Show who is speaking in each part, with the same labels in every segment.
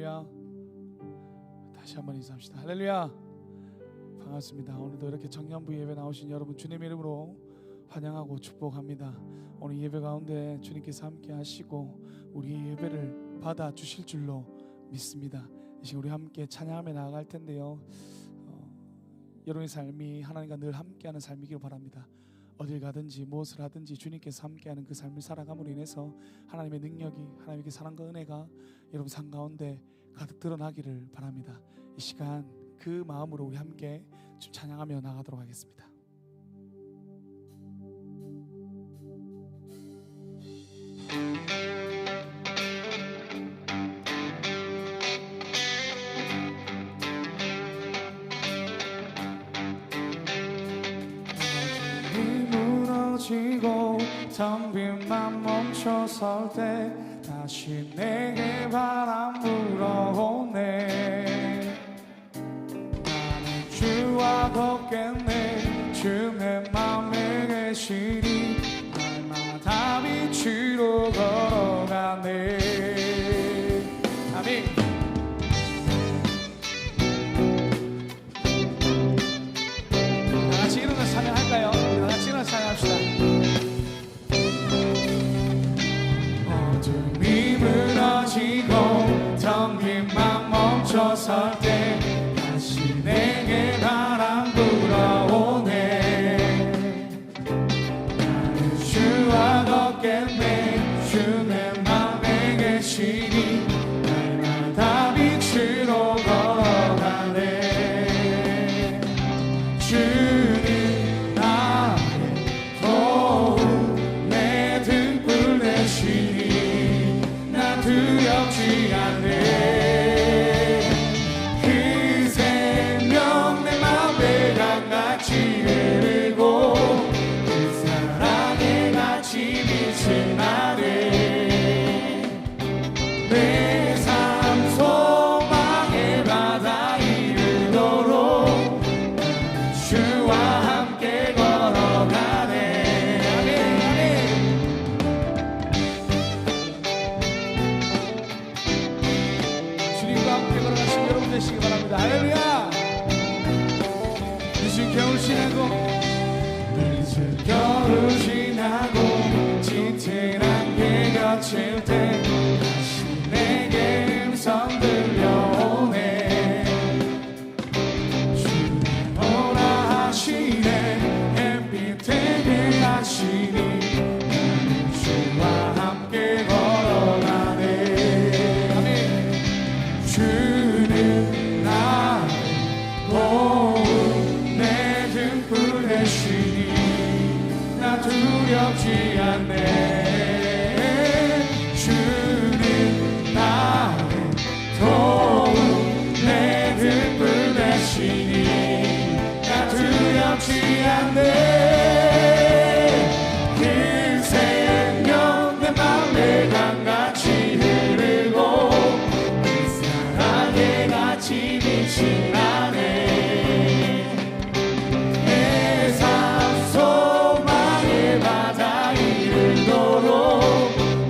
Speaker 1: 할렐루야. 다시 한번 인사합시다. 할렐루야. 반갑습니다. 오늘도 이렇게 청년부 예배 나오신 여러분 주님 이름으로 환영하고 축복합니다. 오늘 예배 가운데 주님께서 함께 하시고 우리 예배를 받아 주실 줄로 믿습니다. 이 시간 우리 함께 찬양하며 나아갈 텐데요, 여러분의 삶이 하나님과 늘 함께하는 삶이길 바랍니다. 어딜 가든지 무엇을 하든지 주님께서 함께하는 그 삶을 살아감으로 인해서 하나님의 능력이, 하나님의 사랑과 은혜가 여러분 삶 가운데 가득 드러나기를 바랍니다. 이 시간 그 마음으로 우리 함께 좀 찬양하며 나가도록 하겠습니다. 무너지고 텅 빈 맘 멈춰설 때 다시 내게 바람 불어오네. 나는 주와 걷겠네. 주 내 맘에 계시니 날마다 빛으로 걸어가네. 아멘. 다같이 일어나서 찬양할까요? 다같이 일어나서 찬양합시다. 어둠이 무너지고 텅 빈 맘 멈춰설 때 다시 내게 바람 불어오네. 나는 주와 걷겠네. 주 내 맘에 계시니 날마다 빛으로 걸어가네. 주님 나의 도움 내 등불 되시니 나 두렵지 않네. 그 생명 내 맘에 강같이 흐르고 그 사랑에 같이 빛을 나네. 내 삶 소망의 바다 이르도록 주와 함께 걸어가네. 아멘, 아멘. 주님과 함께 걸어가시는 여러분 되시기 바랍니다. 할렐루야. 늦은 겨울 지나고 늦은 겨울 지나고 짙은 안개 걷힐 때 다시 내게 음성 들려오네. 주님 오라 하시네. 햇빛 되게 하시니 나는 주와 함께 걸어가네. 아멘. 주는 나의 도움 내 등불 되시니 나 두렵지 않네. 주는 나의 도움 내 등불 되시니 나 두렵지 않네. 그 생명 내 맘에 강같이 흐르고 그 사랑에 같이 빛이 나네. 내 삶 소망의 바다 이르도록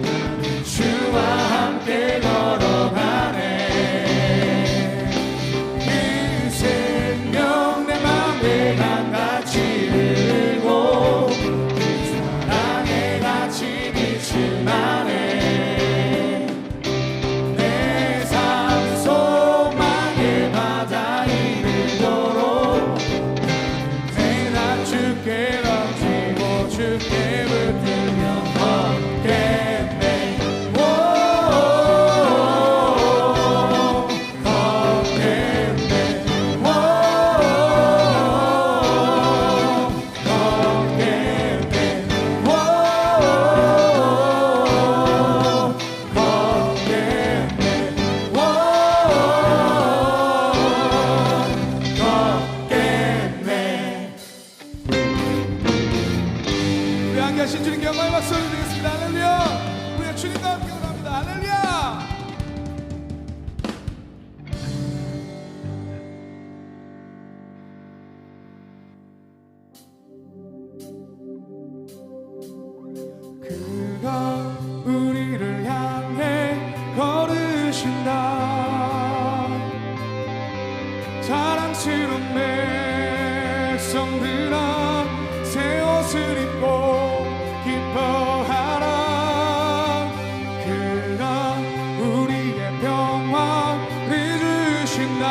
Speaker 1: 나는 주와 함께 걸어가네. 그 생명 내 맘에 강같이 흐르고 그 사랑에 같이 빛을 나네. 내 삶 소망의 바다 이르도록 내가 주께 던지고 주께 붙들며 걷겠네. 오, 걷겠네. 오, 걷겠네. 오, 걷겠네. 오, 걷겠네. 우리 함께 하신 주님께 영광의 박수 올려드리겠습니다. 할렐루야. 우리가 주님과 함께 합니다. 할렐루야. 그가 우리를 향해 걸으신다. 자랑스러운 백성들아 새 옷을 입고 기뻐하라. 그가 우리의 평화를 주신다.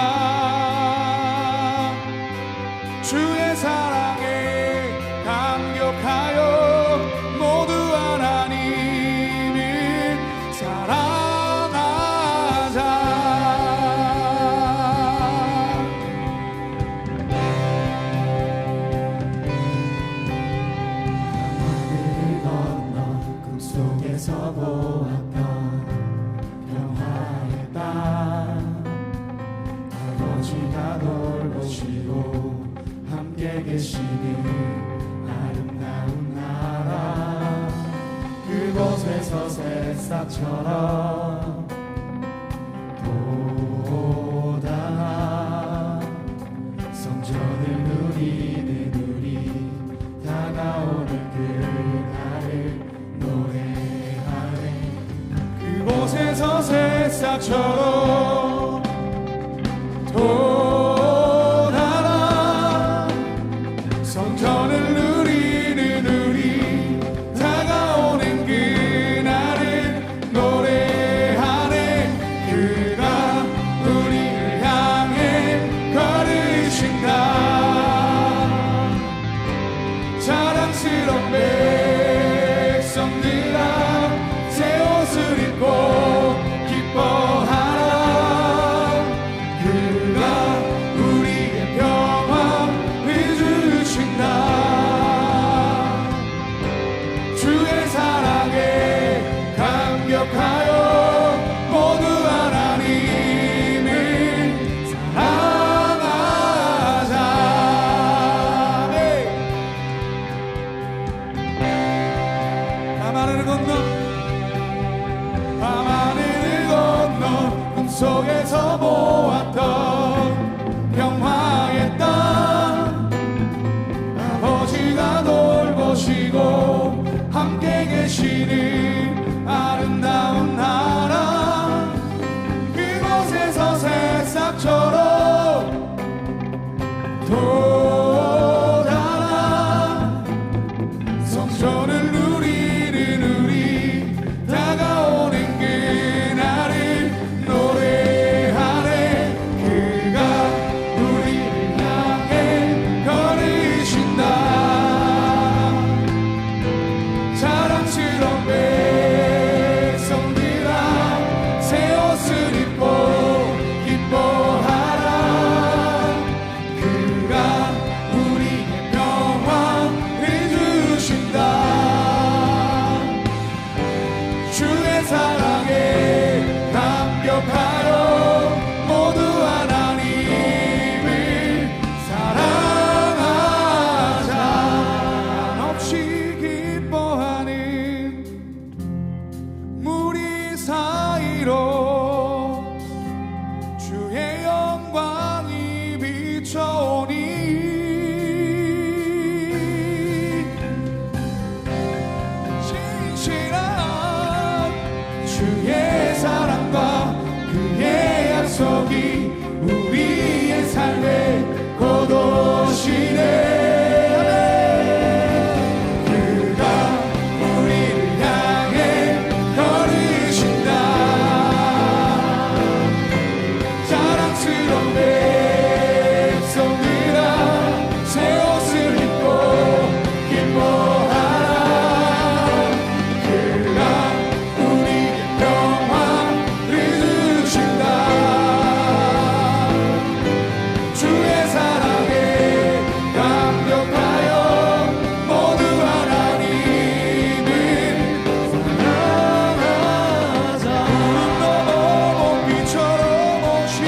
Speaker 1: 주의 사랑에 감격하여 모두 하나님을 사랑하자.
Speaker 2: 하늘을 건너 꿈속에서 보았던 평화의 땅, 아버지가 돌보시고 함께 계시는 아름다운 나라. 그곳에서 새싹처럼 돋아나 성전을 누리는 우리 다가오는 그날을 노래하네.
Speaker 1: 그곳에서 새싹처럼 돋아나 성전을 누리는 우리 다가오는 그날을 노래하네. 그가 우리를 향해 걸으신다. 자랑스러운 백성들아 새 옷을 입고 기뻐하라. 그가 우리의 평화를 주신다. 주의 사랑에 감격하여 모두 하나님을 사랑하자. 밤하늘을 건너 밤하늘을 건너 꿈속에서 보았던 평화의 땅, 아버지가 돌보시고 함께 계시는 아름다운 나라. 그곳에서 새싹처럼 돋아나 성전을 누리는 우리 다가오는 그날을 노래하네. 그가 우리를 향해 걸으신다. 자랑스러운 백성들아 새 옷을 입고 기뻐하라. 그가 우리의 평화를 주신다. 주의 사랑에 감격하여 모두 하나님을 사랑하자. 한없이 기뻐하는 무리 사이로 주의 영광이 비춰오니 신실한 주의 사랑과 그의 약속이 우리의 삶에 곧오시네. 그가 우리를 향해 걸으신다. 자랑스러운 백성들아 새 옷을 입고 기뻐하라. 그가 우리의 평화를 주신다. 주의 사랑에 감격하여 모두 하나님을 사랑하자. 구름 넘어 빛처럼 오신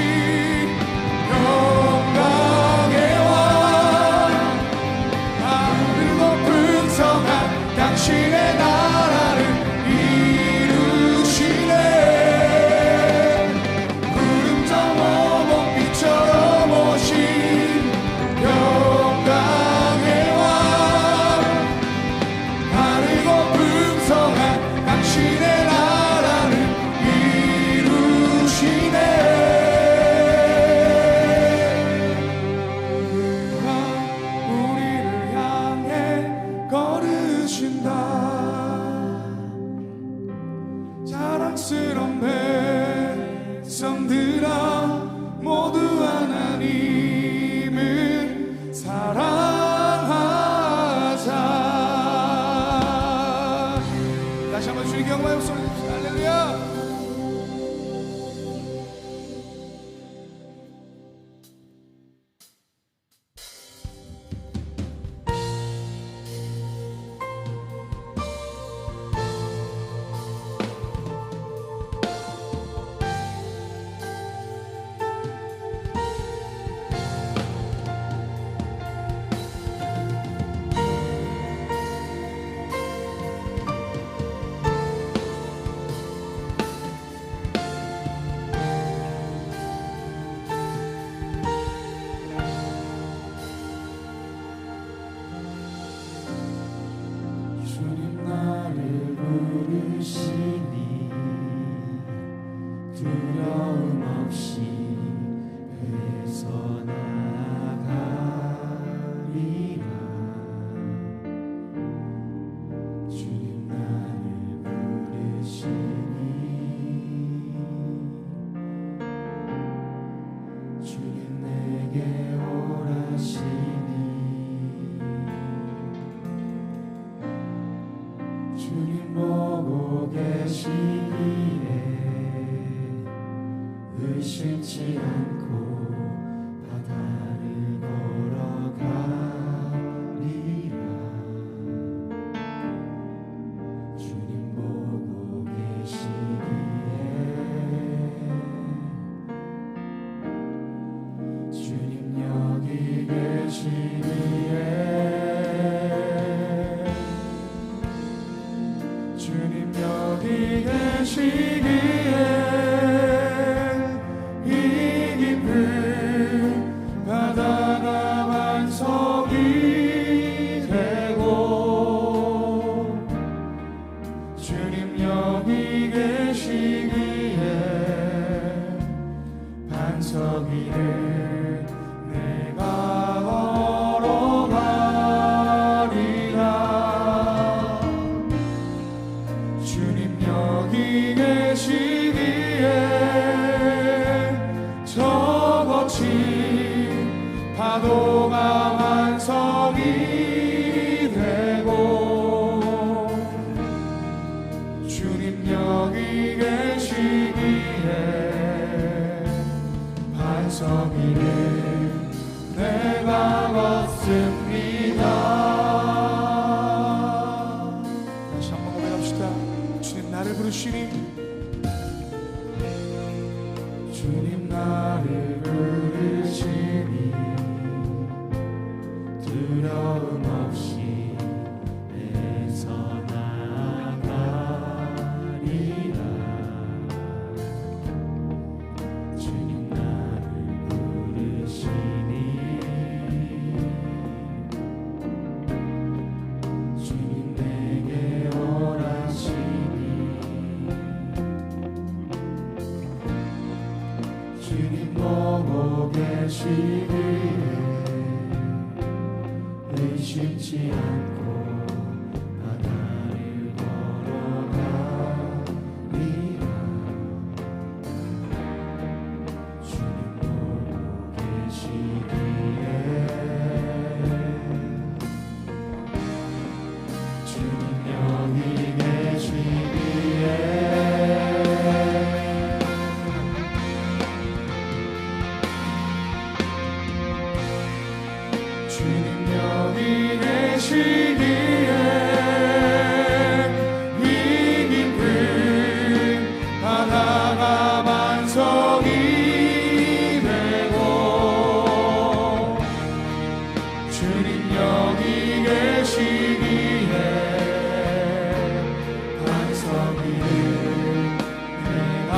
Speaker 2: 계시기에 주님 여기 계시기에 이 깊은 바다가 완성이 되고 주님 여기 계시기에 반석 위를 내가 걸어가리라. 주님 여기 계시기에 저 거친 파도가 완성이 되고 주님 여기 계시기에 반석 위를 내가 걷습니다.
Speaker 1: 다시 한번 고백합시다. 주님 나를 부르시니
Speaker 2: 주님 나를 부르시니 두려움 없이 애써 나아가리라. 주님 나를 부르시니 주님 내게 오라시니 주님 보고 계시기에 의심치 않고 바다를 걸어가리라. 주님 보고 계시기에 주님 여기 계시기에 주님 여기 계시기에 이 깊은 바다가 완성이 되고 주님 여기 계시기에 반석 위를 내가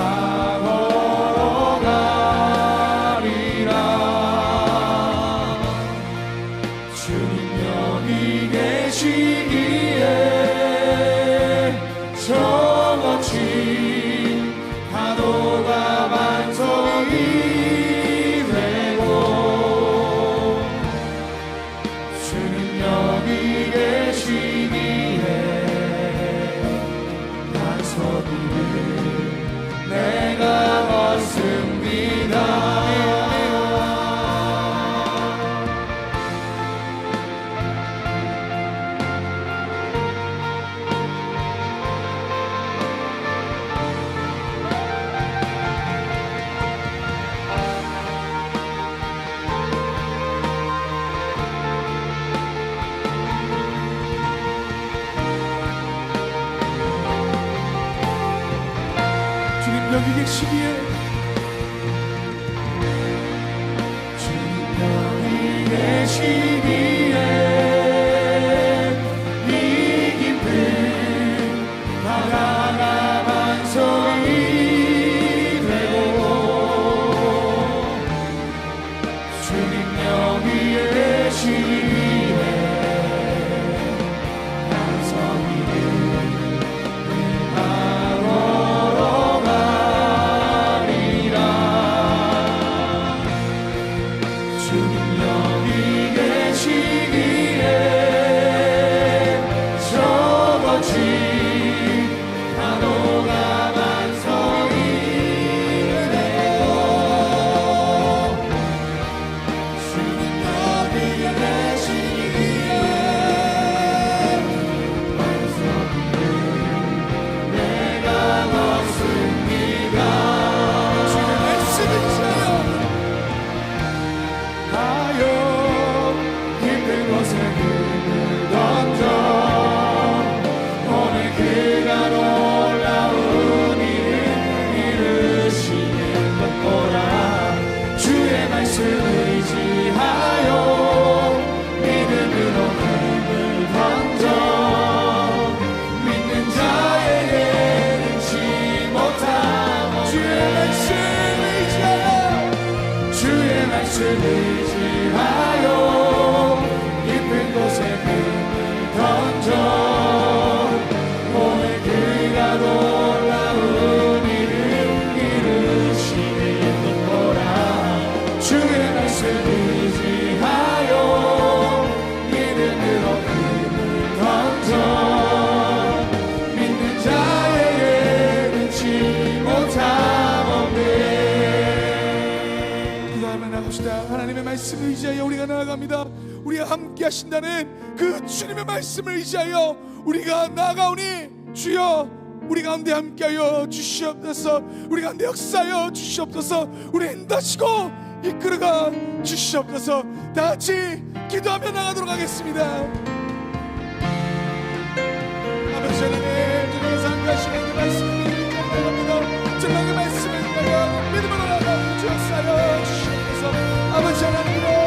Speaker 2: 걸어가리라. 주님 여기 계시기에 저 거친 파도가 완성이 되고 주님 여기 계시기에 반석 위를 내가 걷습니다.
Speaker 1: 주님 여기 계시기에
Speaker 2: 주님 여기 계시기에 이 깊은 바다가 완성이 되고 주님 여기 계시기에 반석 위를 내가 걸어가리라. 주님 여기 계시기에 저 거친 파도가 완성이 되고 주님 여기 계시기에 반석 위를 내가 걷습니다.
Speaker 1: 주님 말씀을 주여
Speaker 2: 하여 힘든 곳에 눈을 던져 오늘 그가 놀라운 일을 이루시는 것 보라. 주의 말씀 의지하여 날씨 의지하여 깊은 곳에 금을 던져 오늘 그가 놀라운 일을 이루시길 믿노라. 주의 말씀 의지하여 믿음으로 금을 던져 믿는 자에게 눈치 못함없네.
Speaker 1: 기도하며 나갑시다. 하나님의 말씀을 의지하여 우리가 나아갑니다. 우리가 함께 하신다는 그 주님의 말씀을 의지하여 우리가 나아가오니 주여 우리 가운데 함께하여 주시옵소서. 우리 가운데 역사하여 주시옵소서. 우리 인도하시고 이끌어가 주시옵소서. 다 같이 기도하며 나가도록 하겠습니다. 아버지 하나님, 주님께서 함께하시는 그 말씀을 나갑니다. 전망의 말씀을 나가 믿음으로 나가 주 역사하여 주시옵소서. 아버지 하나님으로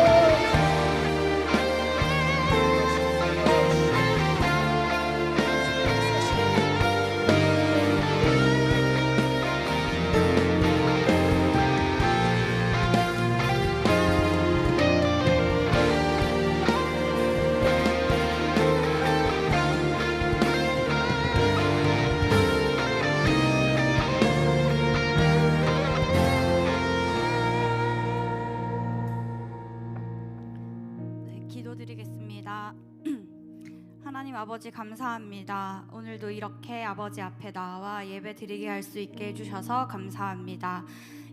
Speaker 3: 기도드리겠습니다. 하나님 아버지 감사합니다. 오늘도 이렇게 아버지 앞에 나와 예배 드리게 할 수 있게 해주셔서 감사합니다.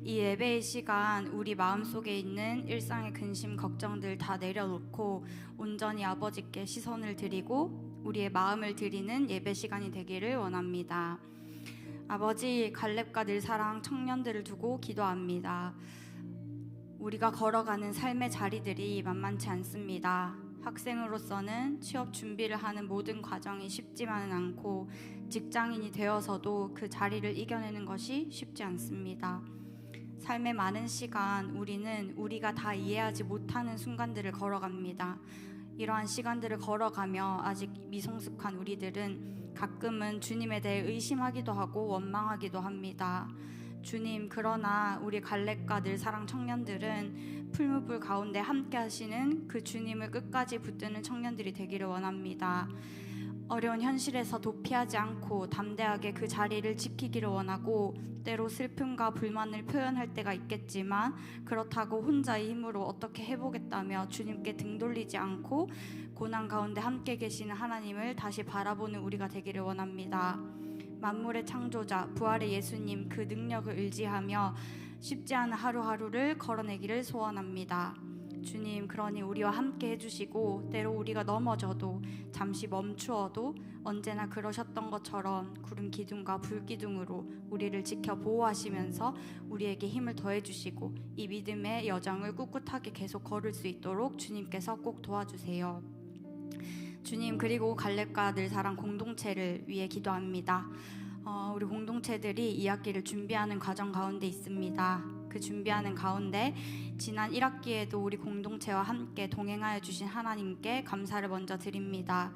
Speaker 3: 이 예배의 시간 우리 마음속에 있는 일상의 근심 걱정들 다 내려놓고 온전히 아버지께 시선을 드리고 우리의 마음을 드리는 예배 시간이 되기를 원합니다. 아버지, 갈렙과 늘사랑 청년들을 두고 기도합니다. 우리가 걸어가는 삶의 자리들이 만만치 않습니다. 학생으로서는 취업 준비를 하는 모든 과정이 쉽지만은 않고 직장인이 되어서도 그 자리를 이겨내는 것이 쉽지 않습니다. 삶의 많은 시간 우리는 우리가 다 이해하지 못하는 순간들을 걸어갑니다. 이러한 시간들을 걸어가며 아직 미성숙한 우리들은 가끔은 주님에 대해 의심하기도 하고 원망하기도 합니다. 주님, 그러나 우리 갈렙과 늘사랑 청년들은 풀무불 가운데 함께 하시는 그 주님을 끝까지 붙드는 청년들이 되기를 원합니다. 어려운 현실에서 도피하지 않고 담대하게 그 자리를 지키기를 원하고 때로 슬픔과 불만을 표현할 때가 있겠지만 그렇다고 혼자의 힘으로 어떻게 해보겠다며 주님께 등 돌리지 않고 고난 가운데 함께 계시는 하나님을 다시 바라보는 우리가 되기를 원합니다. 만물의 창조자 부활의 예수님 그 능력을 의지하며 쉽지 않은 하루하루를 걸어내기를 소원합니다. 주님, 그러니 우리와 함께 해주시고 때로 우리가 넘어져도 잠시 멈추어도 언제나 그러셨던 것처럼 구름 기둥과 불 기둥으로 우리를 지켜 보호하시면서 우리에게 힘을 더해주시고 이 믿음의 여정을 꿋꿋하게 계속 걸을 수 있도록 주님께서 꼭 도와주세요. 주님, 그리고 갈렙과 늘사랑 공동체를 위해 기도합니다. 우리 공동체들이 이 학기를 준비하는 과정 가운데 있습니다. 그 준비하는 가운데 지난 1학기에도 우리 공동체와 함께 동행하여 주신 하나님께 감사를 먼저 드립니다.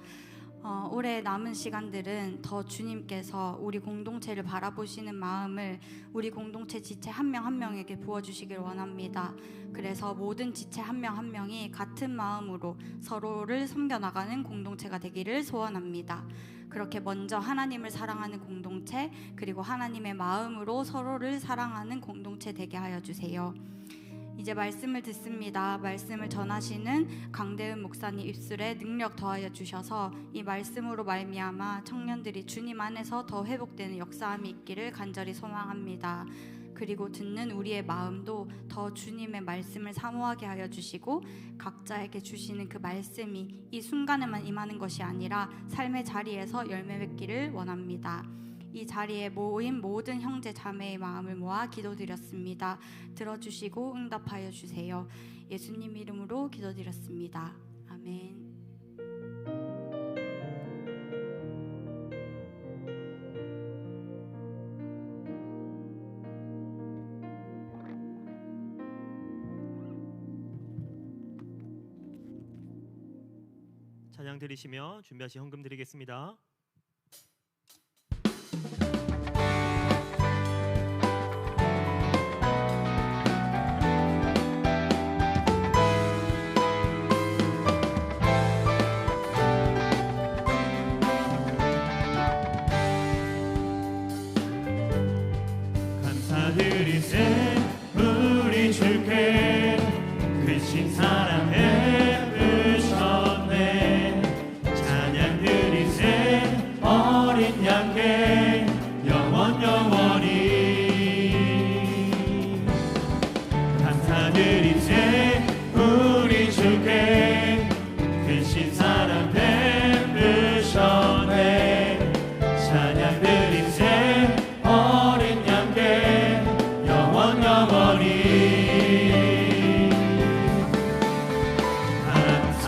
Speaker 3: 올해 남은 시간들은 더 주님께서 우리 공동체를 바라보시는 마음을 우리 공동체 지체 한 명 한 명에게 부어주시길 원합니다. 그래서 모든 지체 한 명 한 명이 같은 마음으로 서로를 섬겨나가는 공동체가 되기를 소원합니다. 그렇게 먼저 하나님을 사랑하는 공동체, 그리고 하나님의 마음으로 서로를 사랑하는 공동체 되게 하여 주세요. 이제 말씀을 듣습니다. 말씀을 전하시는 강대은 목사님 입술에 능력 더하여 주셔서 이 말씀으로 말미암아 청년들이 주님 안에서 더 회복되는 역사함이 있기를 간절히 소망합니다. 그리고 듣는 우리의 마음도 더 주님의 말씀을 사모하게 하여 주시고 각자에게 주시는 그 말씀이 이 순간에만 임하는 것이 아니라 삶의 자리에서 열매 맺기를 원합니다. 이 자리에 모인 모든 형제 자매의 마음을 모아 기도드렸습니다. 들어주시고 응답하여 주세요. 예수님 이름으로 기도드렸습니다. 아멘.
Speaker 4: 찬양 드리시며 준비하신 헌금 드리겠습니다. 크신 사랑 베푸셨네. 찬양 드리세 어린 양께 영원히 감사드리세 우리 주께 크신 사랑 베푸셨네. 찬양 드리세 어린 양께 영원히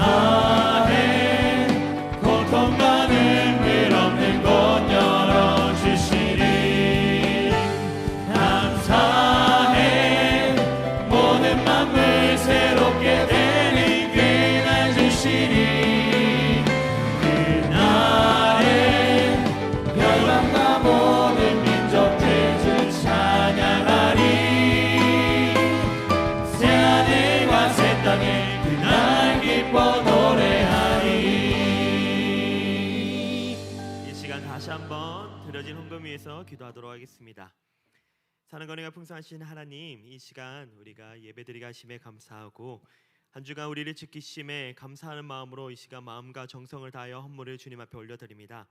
Speaker 4: 감사해. 고통 많은 길 없는 곳 열어주시니 감사해. 모든 만물 새롭게 되는 그날 주시니 그날에 열방과 모든 민족들 주 찬양하리. 새하늘과 새 땅에 그날 기뻐 노래하리. 이 시간 다시 한번 드려진 헌금 위에서 기도하도록 하겠습니다. 사는 건혜가 풍성하신 하나님, 이 시간 우리가 예배드리게 하심에 감사하고 한 주간 우리를 지키심에 감사하는 마음으로 이 시간 마음과 정성을 다하여 헌물을 주님 앞에 올려드립니다.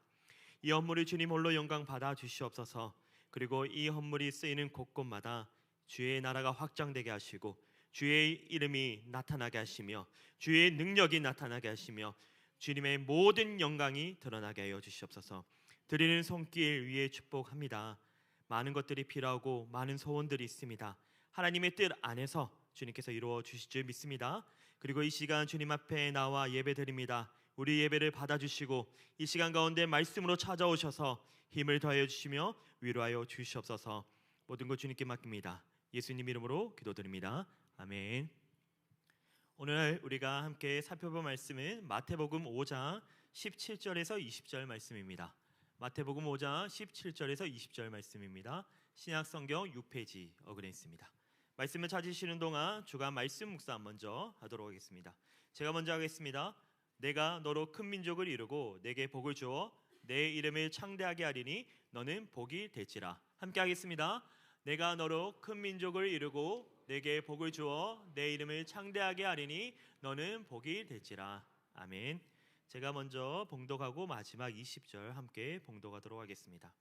Speaker 4: 이 헌물을 주님 홀로 영광 받아 주시옵소서. 그리고 이 헌물이 쓰이는 곳곳마다 주의 나라가 확장되게 하시고 주의 이름이 나타나게 하시며 주의 능력이 나타나게 하시며 주님의 모든 영광이 드러나게 하여 주시옵소서. 드리는 손길 위에 축복합니다. 많은 것들이 필요하고 많은 소원들이 있습니다. 하나님의 뜻 안에서 주님께서 이루어 주실 줄 믿습니다. 그리고 이 시간 주님 앞에 나와 예배드립니다. 우리 예배를 받아주시고 이 시간 가운데 말씀으로 찾아오셔서 힘을 더하여 주시며 위로하여 주시옵소서. 모든 것 주님께 맡깁니다. 예수님 이름으로 기도드립니다. 아멘. 오늘 우리가 함께 살펴볼 말씀은 마태복음 5장 17절에서 20절 말씀입니다. 마태복음 5장 17절에서 20절 말씀입니다. 신약성경 6페이지 어그레 있습니다. 말씀을 찾으시는 동안 주간 말씀 묵상 먼저 하도록 하겠습니다. 제가 먼저 하겠습니다. 내가 너로 큰 민족을 이루고 내게 복을 주어 내 이름을 창대하게 하리니 너는 복이 될지라. 함께 하겠습니다. 내가 너로 큰 민족을 이루고 내게 복을 주어 내 이름을 창대하게 하리니 너는 복이 될지라. 아멘. 제가 먼저 봉독하고 마지막 20절 함께 봉독하도록 하겠습니다.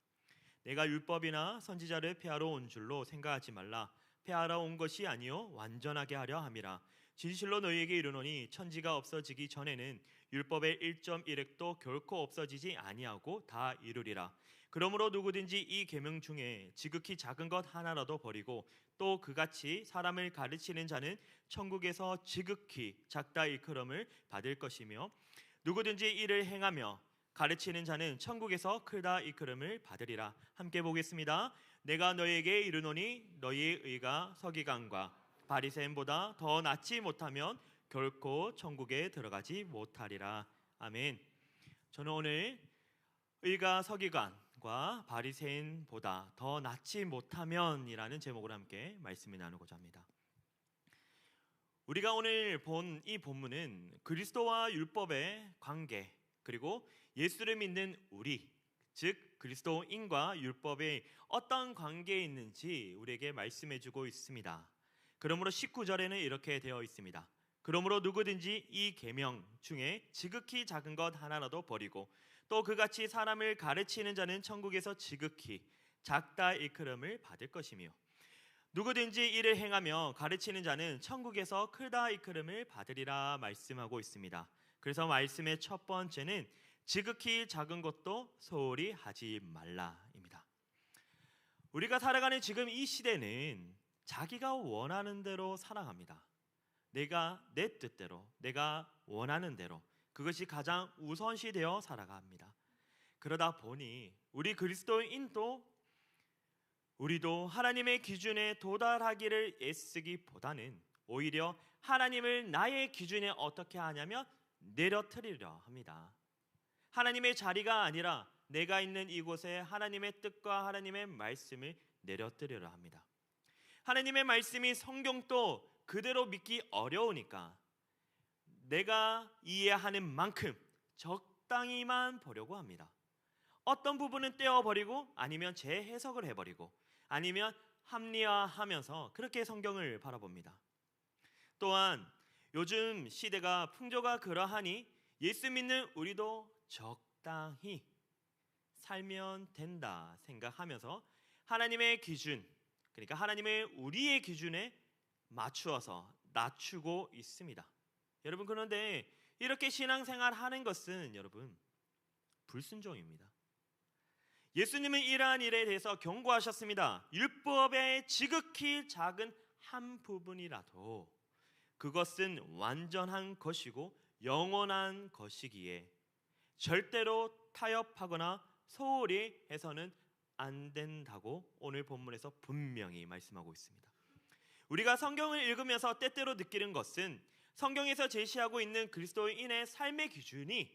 Speaker 4: 내가 율법이나 선지자를 폐하러 온 줄로 생각하지 말라. 폐하러 온 것이 아니요 완전하게 하려 함이라. 진실로 너희에게 이르노니 천지가 없어지기 전에는 율법의 1.1획도 결코 없어지지 아니하고 다 이루리라. 그러므로 누구든지 이 계명 중에 지극히 작은 것 하나라도 버리고 또 그같이 사람을 가르치는 자는 천국에서 지극히 작다 일컬음을 받을 것이며 누구든지 이를 행하며 가르치는 자는 천국에서 크다 일컬음을 받으리라. 함께 보겠습니다. 내가 너희에게 이르노니 너희의 의가 서기관과 바리새인보다 더 낫지 못하면 결코 천국에 들어가지 못하리라. 아멘. 저는 오늘 의가 서기관과 바리새인보다 더 낫지 못하면이라는 제목으로 함께 말씀을 나누고자 합니다. 우리가 오늘 본 이 본문은 그리스도와 율법의 관계, 그리고 예수를 믿는 우리, 즉 그리스도인과 율법의 어떤 관계에 있는지 우리에게 말씀해주고 있습니다. 그러므로 19절에는 이렇게 되어 있습니다. 그러므로 누구든지 이 계명 중에 지극히 작은 것 하나라도 버리고 또 그같이 사람을 가르치는 자는 천국에서 지극히 작다 일컬음을 받을 것이며 누구든지 이를 행하며 가르치는 자는 천국에서 크다 일컬음을 받으리라 말씀하고 있습니다. 그래서 말씀의 첫 번째는 지극히 작은 것도 소홀히 하지 말라입니다. 우리가 살아가는 지금 이 시대는 자기가 원하는 대로 살아갑니다. 내가 내 뜻대로, 내가 원하는 대로, 그것이 가장 우선시 되어 살아갑니다. 그러다 보니 우리 그리스도인도 우리도 하나님의 기준에 도달하기를 애쓰기보다는 오히려 하나님을 나의 기준에 어떻게 하냐면 내려뜨리려 합니다. 하나님의 자리가 아니라 내가 있는 이곳에 하나님의 뜻과 하나님의 말씀을 내려뜨리려 합니다. 하나님의 말씀이 성경도 그대로 믿기 어려우니까 내가 이해하는 만큼 적당히만 보려고 합니다. 어떤 부분은 떼어버리고 아니면 재해석을 해버리고 아니면 합리화하면서 그렇게 성경을 바라봅니다. 또한 요즘 시대가 풍조가 그러하니 예수 믿는 우리도 적당히 살면 된다 생각하면서 하나님의 기준, 그러니까 하나님의 우리의 기준에 맞추어서 낮추고 있습니다. 여러분, 그런데 이렇게 신앙생활 하는 것은 여러분 불순종입니다. 예수님은 이러한 일에 대해서 경고하셨습니다. 율법의 지극히 작은 한 부분이라도 그것은 완전한 것이고 영원한 것이기에 절대로 타협하거나 소홀히 해서는 안 된다고 오늘 본문에서 분명히 말씀하고 있습니다. 우리가 성경을 읽으면서 때때로 느끼는 것은 성경에서 제시하고 있는 그리스도인의 삶의 기준이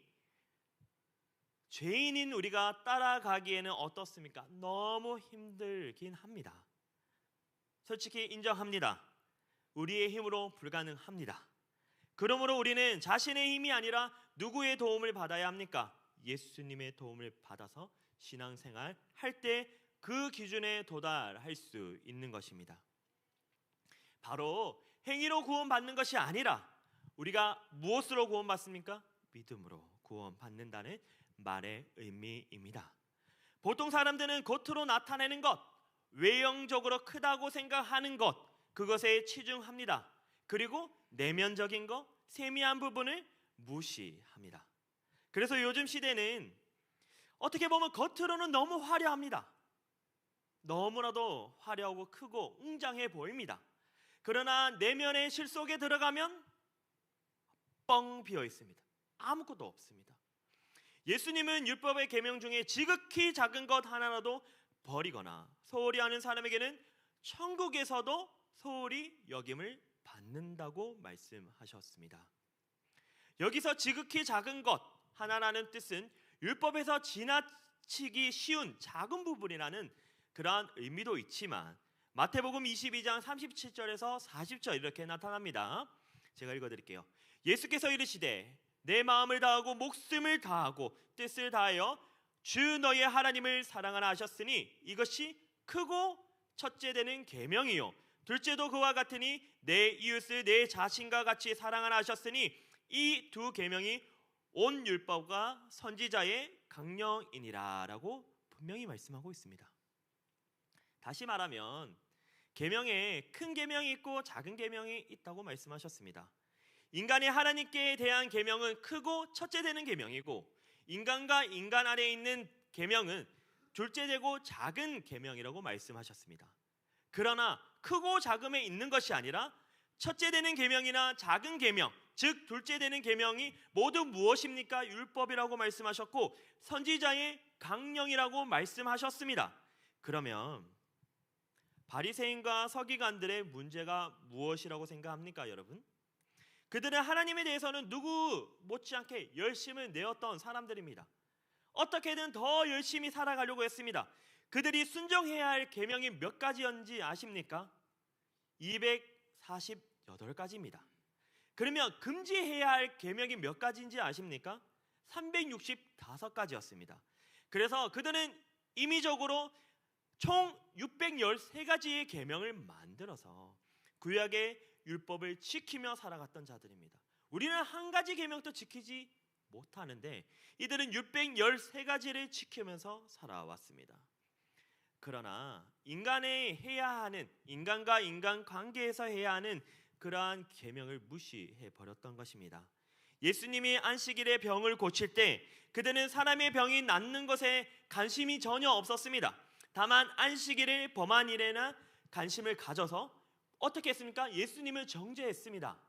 Speaker 4: 죄인인 우리가 따라가기에는 어떻습니까? 너무 힘들긴 합니다. 솔직히 인정합니다. 우리의 힘으로 불가능합니다. 그러므로 우리는 자신의 힘이 아니라 누구의 도움을 받아야 합니까? 예수님의 도움을 받아서 신앙생활 할 때 그 기준에 도달할 수 있는 것입니다. 바로 행위로 구원받는 것이 아니라 우리가 무엇으로 구원받습니까? 믿음으로 구원받는다는 말의 의미입니다. 보통 사람들은 겉으로 나타내는 것, 외형적으로 크다고 생각하는 것, 그것에 치중합니다. 그리고 내면적인 것, 세미한 부분을 무시합니다. 그래서 요즘 시대는 어떻게 보면 겉으로는 너무 화려합니다. 너무나도 화려하고 크고 웅장해 보입니다. 그러나 내면의 실속에 들어가면 뻥 비어 있습니다. 아무것도 없습니다. 예수님은 율법의 계명 중에 지극히 작은 것 하나라도 버리거나 소홀히 하는 사람에게는 천국에서도 소홀히 여김을 받는다고 말씀하셨습니다. 여기서 지극히 작은 것 하나라는 뜻은 율법에서 지나치기 쉬운 작은 부분이라는 그러한 의미도 있지만 마태복음 22장 37절에서 40절 이렇게 나타납니다. 제가 읽어드릴게요. 예수께서 이르시되 내 마음을 다하고 목숨을 다하고 뜻을 다하여 주 너의 하나님을 사랑하라 하셨으니 이것이 크고 첫째 되는 계명이요 둘째도 그와 같으니 내 이웃을 내 자신과 같이 사랑하라 하셨으니 이 두 계명이 온 율법과 선지자의 강령이니라 라고 분명히 말씀하고 있습니다. 다시 말하면 계명에 큰 계명이 있고 작은 계명이 있다고 말씀하셨습니다. 인간이 하나님께 대한 계명은 크고 첫째 되는 계명이고 인간과 인간 아래에 있는 계명은 둘째 되고 작은 계명이라고 말씀하셨습니다. 그러나 크고 작음에 있는 것이 아니라 첫째 되는 계명이나 작은 계명, 즉 둘째 되는 계명이 모두 무엇입니까? 율법이라고 말씀하셨고 선지자의 강령이라고 말씀하셨습니다. 그러면 바리새인과 서기관들의 문제가 무엇이라고 생각합니까, 여러분? 그들은 하나님에 대해서는 누구 못지않게 열심을 내었던 사람들입니다. 어떻게든 더 열심히 살아가려고 했습니다. 그들이 순종해야 할 계명이 몇 가지였는지 아십니까? 248가지입니다. 그러면 금지해야 할 계명이 몇 가지인지 아십니까? 365가지였습니다. 그래서 그들은 임의적으로 총 613가지의 계명을 만들어서 구약의 율법을 지키며 살아갔던 자들입니다. 우리는 한 가지 계명도 지키지 못하는데 이들은 613가지를 지키면서 살아왔습니다. 그러나 인간의 해야 하는 인간과 인간 관계에서 해야 하는 그러한 계명을 무시해 버렸던 것입니다. 예수님이 안식일에 병을 고칠 때 그들은 사람의 병이 낫는 것에 관심이 전혀 없었습니다. 다만 안식일을 범한 일에나 관심을 가져서 어떻게 했습니까? 예수님을 정죄했습니다.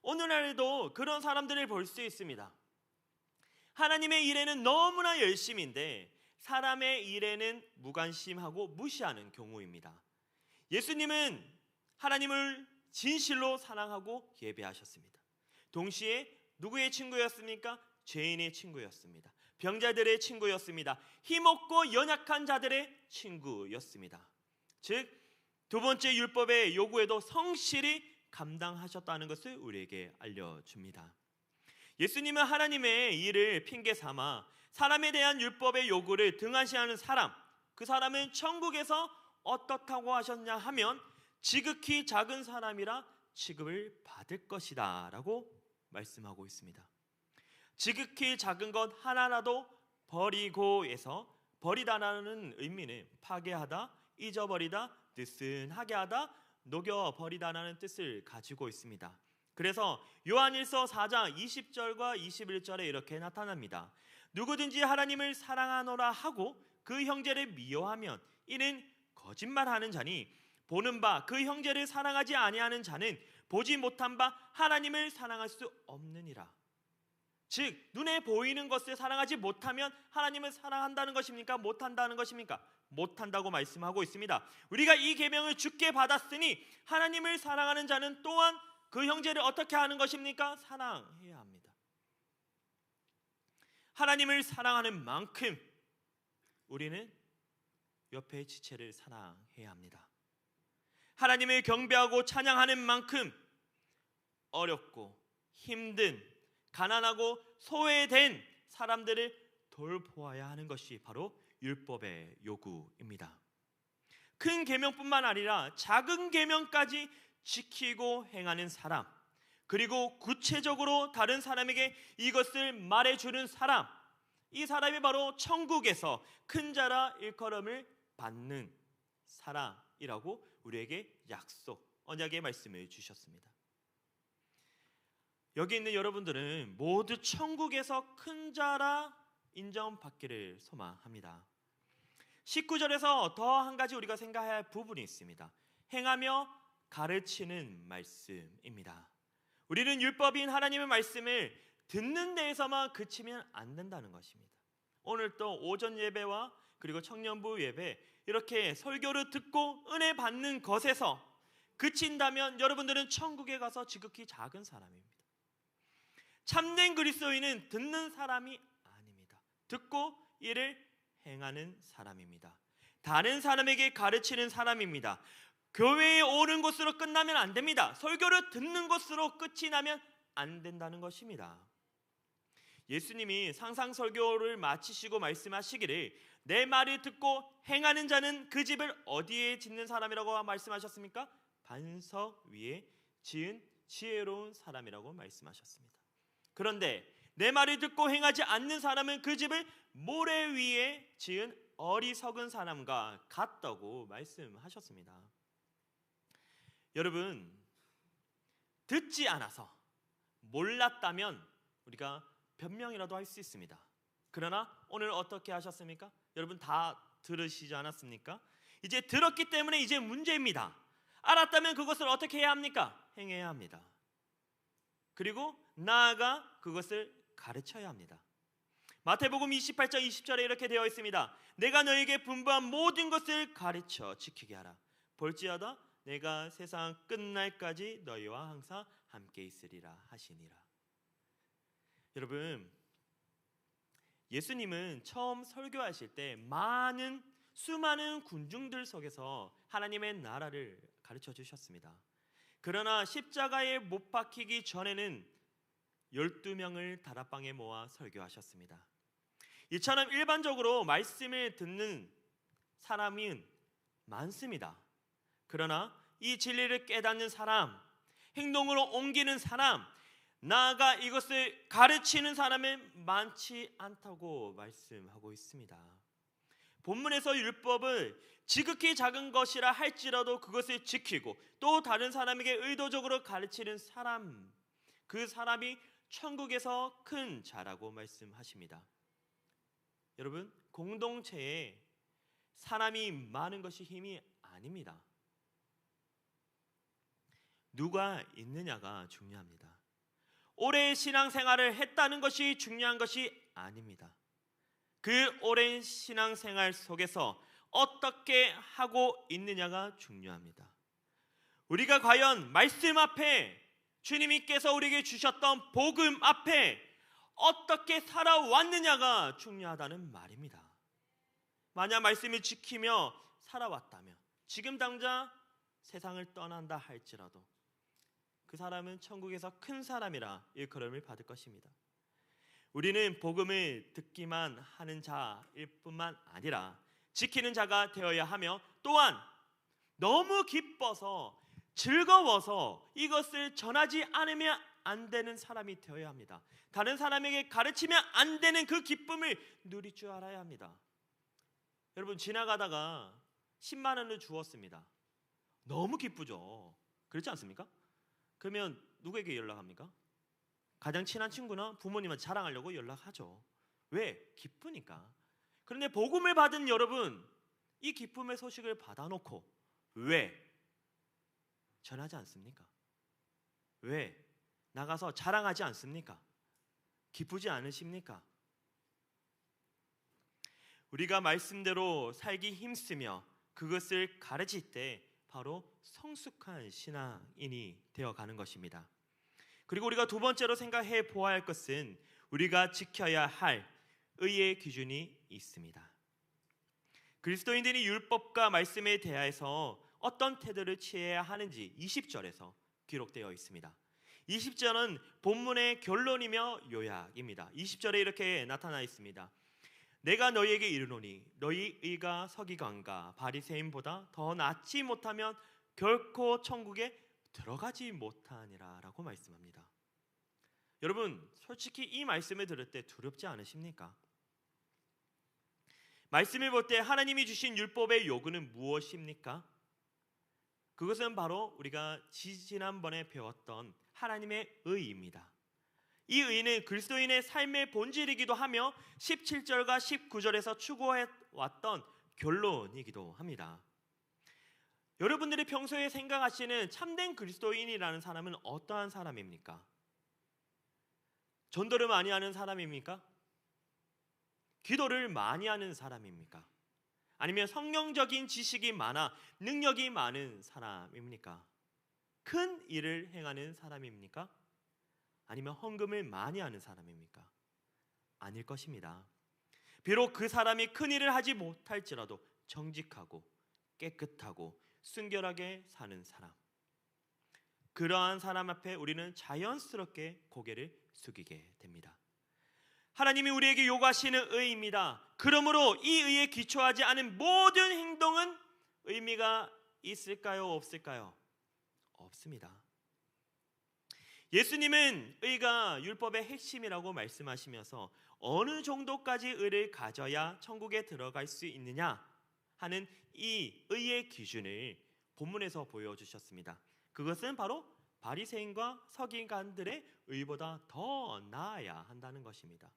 Speaker 4: 오늘날에도 그런 사람들을 볼 수 있습니다. 하나님의 일에는 너무나 열심인데 사람의 일에는 무관심하고 무시하는 경우입니다. 예수님은 하나님을 진실로 사랑하고 예배하셨습니다. 동시에 누구의 친구였습니까? 죄인의 친구였습니다. 병자들의 친구였습니다. 힘없고 연약한 자들의 친구였습니다. 즉 두 번째 율법의 요구에도 성실히 감당하셨다는 것을 우리에게 알려줍니다. 예수님은 하나님의 일을 핑계 삼아 사람에 대한 율법의 요구를 등한시하는 사람, 그 사람은 천국에서 어떻다고 하셨냐 하면 지극히 작은 사람이라 취급을 받을 것이다 라고 말씀하고 있습니다. 지극히 작은 것 하나라도 버리고에서 버리다라는 의미는 파괴하다, 잊어버리다, 느슨하게 하다, 녹여버리다라는 뜻을 가지고 있습니다. 그래서 요한일서 4장 20절과 21절에 이렇게 나타납니다. 누구든지 하나님을 사랑하노라 하고 그 형제를 미워하면 이는 거짓말하는 자니 보는 바 그 형제를 사랑하지 아니하는 자는 보지 못한 바 하나님을 사랑할 수 없느니라. 즉 눈에 보이는 것을 사랑하지 못하면 하나님을 사랑한다는 것입니까? 못한다는 것입니까? 못한다고 말씀하고 있습니다. 우리가 이 계명을 주께 받았으니 하나님을 사랑하는 자는 또한 그 형제를 어떻게 하는 것입니까? 사랑해야 합니다. 하나님을 사랑하는 만큼 우리는 옆의 지체를 사랑해야 합니다. 하나님을 경배하고 찬양하는 만큼 어렵고 힘든 가난하고 소외된 사람들을 돌보아야 하는 것이 바로 율법의 요구입니다. 큰 계명뿐만 아니라 작은 계명까지 지키고 행하는 사람, 그리고 구체적으로 다른 사람에게 이것을 말해주는 사람, 이 사람이 바로 천국에서 큰 자라 일컬음을 받는 사람이라고 우리에게 약속, 언약의 말씀을 주셨습니다. 여기 있는 여러분들은 모두 천국에서 큰 자라 인정받기를 소망합니다. 19절에서 더 한 가지 우리가 생각해야 할 부분이 있습니다. 행하며 가르치는 말씀입니다. 우리는 율법인 하나님의 말씀을 듣는 데에서만 그치면 안 된다는 것입니다. 오늘 또 오전 예배와 그리고 청년부 예배 이렇게 설교를 듣고 은혜 받는 것에서 그친다면 여러분들은 천국에 가서 지극히 작은 사람입니다. 참된 그리스도인은 듣는 사람이 아닙니다. 듣고 이를 행하는 사람입니다. 다른 사람에게 가르치는 사람입니다. 교회에 오는 것으로 끝나면 안 됩니다. 설교를 듣는 것으로 끝이 나면 안 된다는 것입니다. 예수님이 상상설교를 마치시고 말씀하시기를 내 말을 듣고 행하는 자는 그 집을 어디에 짓는 사람이라고 말씀하셨습니까? 반석 위에 지은 지혜로운 사람이라고 말씀하셨습니다. 그런데 내 말을 듣고 행하지 않는 사람은 그 집을 모래 위에 지은 어리석은 사람과 같다고 말씀하셨습니다. 여러분, 듣지 않아서 몰랐다면 우리가 변명이라도 할 수 있습니다. 그러나 오늘 어떻게 하셨습니까? 여러분 다 들으시지 않았습니까? 이제 들었기 때문에 이제 문제입니다. 알았다면 그것을 어떻게 해야 합니까? 행해야 합니다. 그리고 나아가 그것을 가르쳐야 합니다. 마태복음 28장 20절에 이렇게 되어 있습니다. 내가 너에게 분부한 모든 것을 가르쳐 지키게 하라. 볼지어다 내가 세상 끝날까지 너희와 항상 함께 있으리라 하시니라. 여러분, 예수님은 처음 설교하실 때 수많은 군중들 속에서 하나님의 나라를 가르쳐 주셨습니다. 그러나 십자가에 못 박히기 전에는 12명을 다락방에 모아 설교하셨습니다. 이처럼 일반적으로 말씀을 듣는 사람은 많습니다. 그러나 이 진리를 깨닫는 사람, 행동으로 옮기는 사람, 나아가 이것을 가르치는 사람은 많지 않다고 말씀하고 있습니다. 본문에서 율법을 지극히 작은 것이라 할지라도 그것을 지키고 또 다른 사람에게 의도적으로 가르치는 사람, 그 사람이 천국에서 큰 자라고 말씀하십니다. 여러분, 공동체에 사람이 많은 것이 힘이 아닙니다. 누가 있느냐가 중요합니다. 오랜 신앙생활을 했다는 것이 중요한 것이 아닙니다. 그 오랜 신앙생활 속에서 어떻게 하고 있느냐가 중요합니다. 우리가 과연 말씀 앞에 주님께서 우리에게 주셨던 복음 앞에 어떻게 살아왔느냐가 중요하다는 말입니다. 만약 말씀을 지키며 살아왔다면 지금 당장 세상을 떠난다 할지라도 그 사람은 천국에서 큰 사람이라 일컬음을 받을 것입니다. 우리는 복음을 듣기만 하는 자일 뿐만 아니라 지키는 자가 되어야 하며 또한 너무 기뻐서 즐거워서 이것을 전하지 않으면 안 되는 사람이 되어야 합니다. 다른 사람에게 가르치면 안 되는 그 기쁨을 누릴 줄 알아야 합니다. 여러분, 지나가다가 10만 원을 주었습니다. 너무 기쁘죠. 그렇지 않습니까? 그러면 누구에게 연락합니까? 가장 친한 친구나 부모님한테 자랑하려고 연락하죠. 왜? 기쁘니까. 그런데 복음을 받은 여러분, 이 기쁨의 소식을 받아놓고 왜 전하지 않습니까? 왜 나가서 자랑하지 않습니까? 기쁘지 않으십니까? 우리가 말씀대로 살기 힘쓰며 그것을 가르칠 때 바로 성숙한 신앙인이 되어가는 것입니다. 그리고 우리가 두 번째로 생각해 보아야 할 것은 우리가 지켜야 할 의의 기준이 있습니다. 그리스도인들이 율법과 말씀에 대해서 어떤 태도를 취해야 하는지 20절에서 기록되어 있습니다. 20절은 본문의 결론이며 요약입니다. 20절에 이렇게 나타나 있습니다. 내가 너희에게 이르노니 너희 의가 서기관과 바리새인보다 더 낫지 못하면 결코 천국에 들어가지 못하니라 라고 말씀합니다. 여러분, 솔직히 이 말씀을 들을 때 두렵지 않으십니까? 말씀을 볼 때 하나님이 주신 율법의 요구는 무엇입니까? 그것은 바로 우리가 지난번에 배웠던 하나님의 의입니다. 이 의는 그리스도인의 삶의 본질이기도 하며 17절과 19절에서 추구해 왔던 결론이기도 합니다. 여러분들이 평소에 생각하시는 참된 그리스도인이라는 사람은 어떠한 사람입니까? 전도를 많이 하는 사람입니까? 기도를 많이 하는 사람입니까? 아니면 성경적인 지식이 많아 능력이 많은 사람입니까? 큰 일을 행하는 사람입니까? 아니면 헌금을 많이 하는 사람입니까? 아닐 것입니다. 비록 그 사람이 큰 일을 하지 못할지라도 정직하고 깨끗하고 순결하게 사는 사람, 그러한 사람 앞에 우리는 자연스럽게 고개를 숙이게 됩니다. 하나님이 우리에게 요구하시는 의입니다. 그러므로 이 의에 기초하지 않은 모든 행동은 의미가 있을까요? 없을까요? 없습니다. 예수님은 의가 율법의 핵심이라고 말씀하시면서 어느 정도까지 의를 가져야 천국에 들어갈 수 있느냐 하는 이 의의 기준을 본문에서 보여주셨습니다. 그것은 바로 바리새인과 서기관들의 의보다 더 나아야 한다는 것입니다.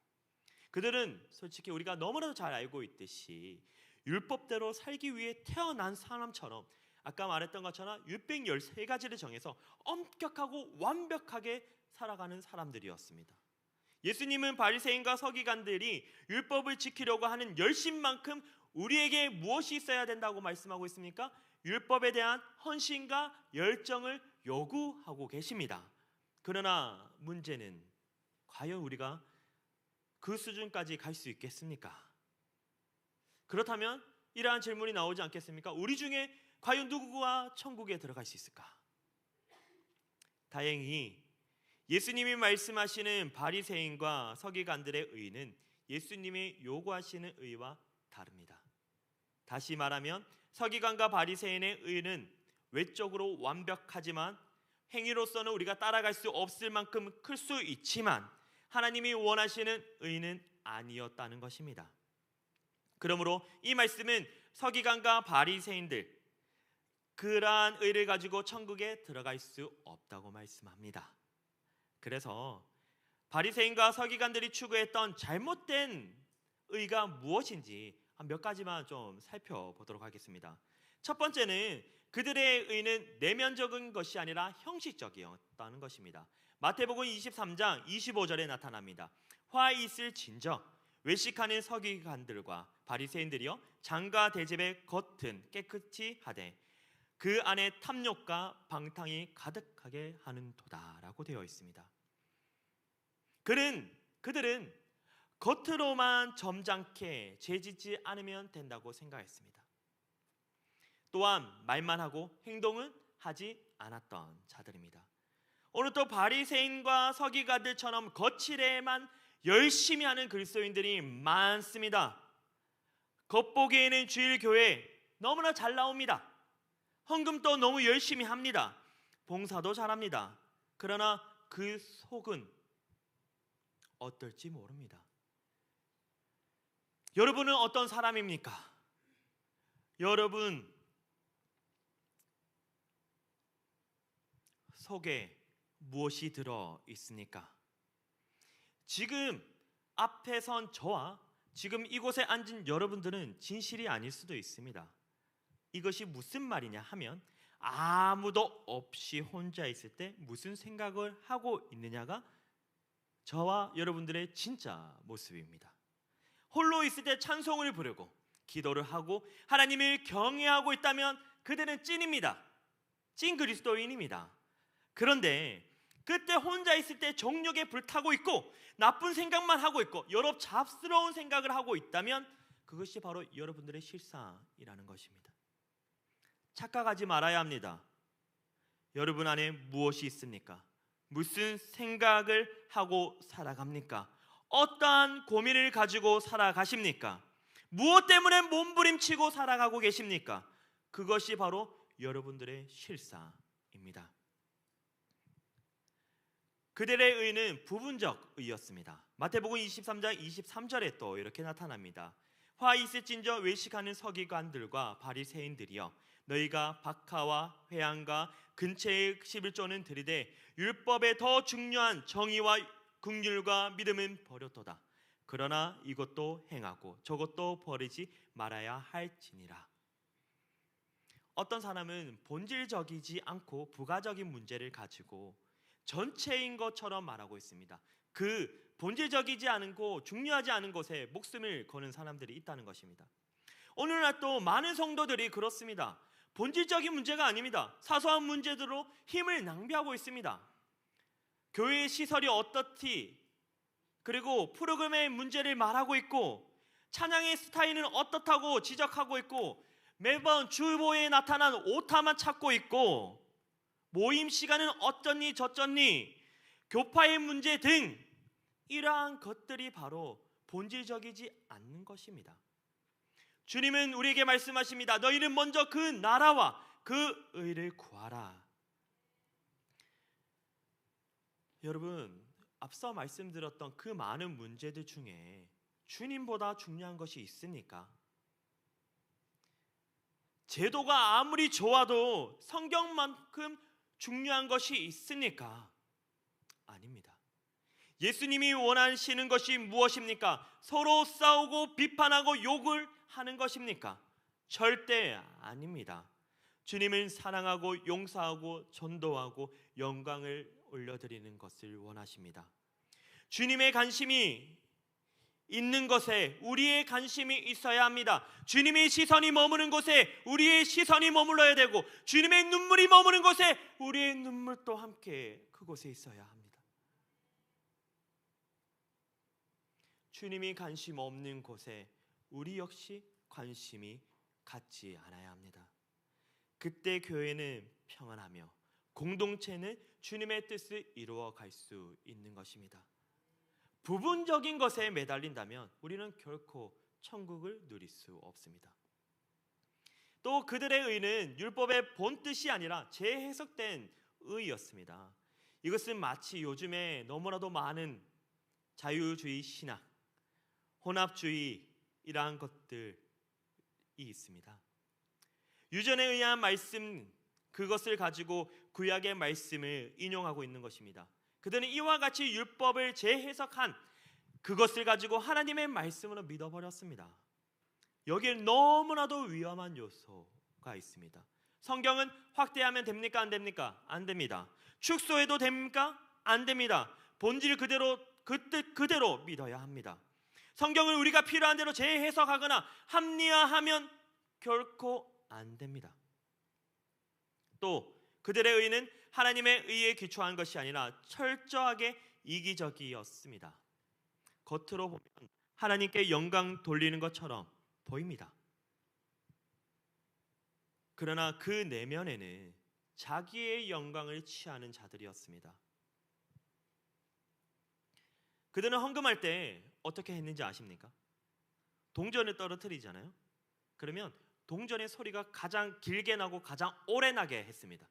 Speaker 4: 그들은 솔직히 우리가 너무나도 잘 알고 있듯이 율법대로 살기 위해 태어난 사람처럼 아까 말했던 것처럼 613가지를 정해서 엄격하고 완벽하게 살아가는 사람들이었습니다. 예수님은 바리새인과 서기관들이 율법을 지키려고 하는 열심만큼 우리에게 무엇이 있어야 된다고 말씀하고 있습니까? 율법에 대한 헌신과 열정을 요구하고 계십니다. 그러나 문제는 과연 우리가 그 수준까지 갈 수 있겠습니까? 그렇다면 이러한 질문이 나오지 않겠습니까? 우리 중에 과연 누구가 천국에 들어갈 수 있을까? 다행히 예수님이 말씀하시는 바리새인과 서기관들의 의는 예수님이 요구하시는 의와 다릅니다. 다시 말하면 서기관과 바리새인의 의는 외적으로 완벽하지만 행위로서는 우리가 따라갈 수 없을 만큼 클 수 있지만 하나님이 원하시는 의는 아니었다는 것입니다. 그러므로 이 말씀은 서기관과 바리새인들 그러한 의를 가지고 천국에 들어갈 수 없다고 말씀합니다. 그래서 바리새인과 서기관들이 추구했던 잘못된 의가 무엇인지 몇 가지만 좀 살펴보도록 하겠습니다. 첫 번째는 그들의 의는 내면적인 것이 아니라 형식적이었다는 것입니다. 마태복음 23장 25절에 나타납니다. 화 있을 진저 외식하는 서기관들과 바리새인들이여 장과 대접의 겉은 깨끗이 하되 그 안에 탐욕과 방탕이 가득하게 하는 도다라고 되어 있습니다. 그들은 겉으로만 점잖게 죄짓지 않으면 된다고 생각했습니다. 또한 말만 하고 행동은 하지 않았던 자들입니다. 오늘 또 바리새인과 서기관들처럼 거칠에만 열심히 하는 그리스도인들이 많습니다. 겉보기에는 주일 교회 너무나 잘 나옵니다. 헌금도 너무 열심히 합니다. 봉사도 잘합니다. 그러나 그 속은 어떨지 모릅니다. 여러분은 어떤 사람입니까? 여러분 속에 무엇이 들어 있습니까? 지금 앞에 선 저와 지금 이곳에 앉은 여러분들은 진실이 아닐 수도 있습니다. 이것이 무슨 말이냐 하면 아무도 없이 혼자 있을 때 무슨 생각을 하고 있느냐가 저와 여러분들의 진짜 모습입니다. 홀로 있을 때 찬송을 부르고 기도를 하고 하나님을 경외하고 있다면 그들은 찐입니다. 찐 그리스도인입니다. 그런데 그때 혼자 있을 때 정욕에 불타고 있고 나쁜 생각만 하고 있고 여러 잡스러운 생각을 하고 있다면 그것이 바로 여러분들의 실상이라는 것입니다. 착각하지 말아야 합니다. 여러분 안에 무엇이 있습니까? 무슨 생각을 하고 살아갑니까? 어떠한 고민을 가지고 살아가십니까? 무엇 때문에 몸부림치고 살아가고 계십니까? 그것이 바로 여러분들의 실상입니다. 그들의 의는 부분적 의였습니다. 마태복음 23장 23절에 또 이렇게 나타납니다. 화 있을진저 외식하는 서기관들과 바리새인들이여, 너희가 박하와 회향과 근처의 11조는 들이되 율법에 더 중요한 정의와 긍휼과 믿음은 버렸도다. 그러나 이것도 행하고 저것도 버리지 말아야 할지니라. 어떤 사람은 본질적이지 않고 부가적인 문제를 가지고 전체인 것처럼 말하고 있습니다. 그 본질적이지 않고 중요하지 않은 것에 목숨을 거는 사람들이 있다는 것입니다. 오늘날 또 많은 성도들이 그렇습니다. 본질적인 문제가 아닙니다. 사소한 문제들로 힘을 낭비하고 있습니다. 교회의 시설이 어떻디, 그리고 프로그램의 문제를 말하고 있고 찬양의 스타일은 어떻다고 지적하고 있고 매번 주보에 나타난 오타만 찾고 있고 모임 시간은 어쩌니 저쩌니 교파의 문제 등 이러한 것들이 바로 본질적이지 않는 것입니다. 주님은 우리에게 말씀하십니다. 너희는 먼저 그 나라와 그 의를 구하라. 여러분, 앞서 말씀드렸던 그 많은 문제들 중에 주님보다 중요한 것이 있습니까? 제도가 아무리 좋아도 성경만큼 중요한 것이 있습니까? 아닙니다. 예수님이 원하시는 것이 무엇입니까? 서로 싸우고 비판하고 욕을 하는 것입니까? 절대 아닙니다. 주님은 사랑하고 용서하고 전도하고 영광을 올려드리는 것을 원하십니다. 주님의 관심이 있는 것에 우리의 관심이 있어야 합니다. 주님의 시선이 머무는 곳에 우리의 시선이 머물러야 되고 주님의 눈물이 머무는 곳에 우리의 눈물도 함께 그곳에 있어야 합니다. 주님이 관심 없는 곳에 우리 역시 관심이 갖지 않아야 합니다. 그때 교회는 평안하며 공동체는 주님의 뜻을 이루어갈 수 있는 것입니다. 부분적인 것에 매달린다면 우리는 결코 천국을 누릴 수 없습니다. 또 그들의 의는 율법의 본뜻이 아니라 재해석된 의였습니다. 이것은 마치 요즘에 너무나도 많은 자유주의 신학, 혼합주의 이러한 것들이 있습니다. 유전에 의한 말씀, 그것을 가지고 구약의 말씀을 인용하고 있는 것입니다. 그들은 이와 같이 율법을 재해석한 그것을 가지고 하나님의 말씀으로 믿어버렸습니다. 여기에 너무나도 위험한 요소가 있습니다. 성경은 확대하면 됩니까? 안 됩니까? 안 됩니다. 축소해도 됩니까? 안 됩니다. 본질 그대로, 그 뜻 그대로 믿어야 합니다. 성경을 우리가 필요한 대로 재해석하거나 합리화하면 결코 안 됩니다. 또 그들의 의는 하나님의 의에 기초한 것이 아니라 철저하게 이기적이었습니다. 겉으로 보면 하나님께 영광 돌리는 것처럼 보입니다. 그러나 그 내면에는 자기의 영광을 취하는 자들이었습니다. 그들은 헌금할 때 어떻게 했는지 아십니까? 동전을 떨어뜨리잖아요. 그러면 동전의 소리가 가장 길게 나고 가장 오래 나게 했습니다.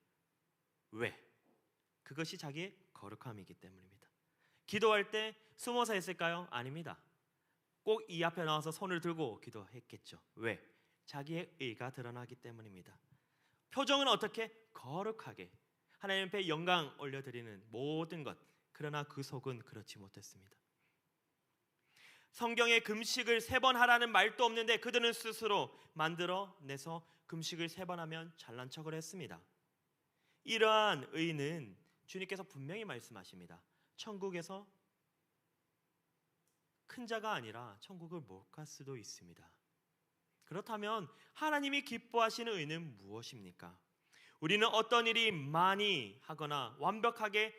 Speaker 4: 왜? 그것이 자기의 거룩함이기 때문입니다. 기도할 때 숨어서 했을까요? 아닙니다. 꼭 이 앞에 나와서 손을 들고 기도했겠죠. 왜? 자기의 의가 드러나기 때문입니다. 표정은 어떻게? 거룩하게 하나님 앞에 영광 올려드리는 모든 것. 그러나 그 속은 그렇지 못했습니다. 성경에 금식을 3번 하라는 말도 없는데 그들은 스스로 만들어내서 금식을 3번 하면 잘난 척을 했습니다. 이러한 의는 주님께서 분명히 말씀하십니다. 천국에서 큰 자가 아니라 천국을 못 갈 수도 있습니다. 그렇다면 하나님이 기뻐하시는 의는 무엇입니까? 우리는 어떤 일이 많이 하거나 완벽하게